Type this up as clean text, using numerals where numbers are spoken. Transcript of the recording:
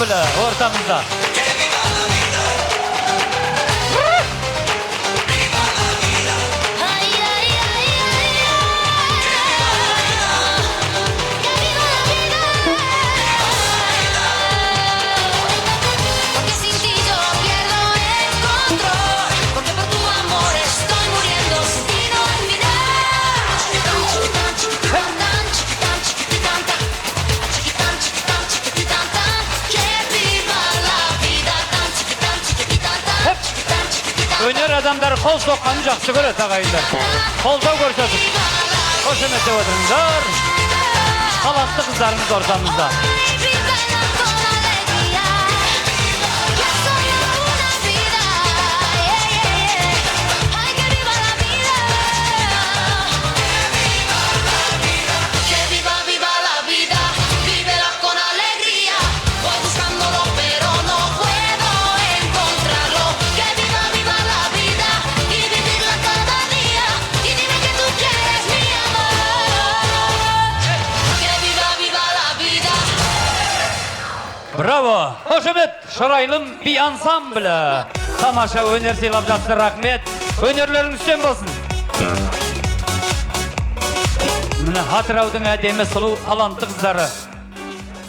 ansamblı ortamızda. Öner adamlar kol sokkanı жақсы көреді ағайындар. Қолдау көрсетіп, қошеметтеп отырыңыздар. Талантты қыздарымыз ортамызда. Bravo! Hoşemet, şaraylım bir ansamblı. Tamaşa öner silap жатты, рахмет. Önерleriniz sen болсын. Міне Атыраудың әдемі сұлу талантты қыздары.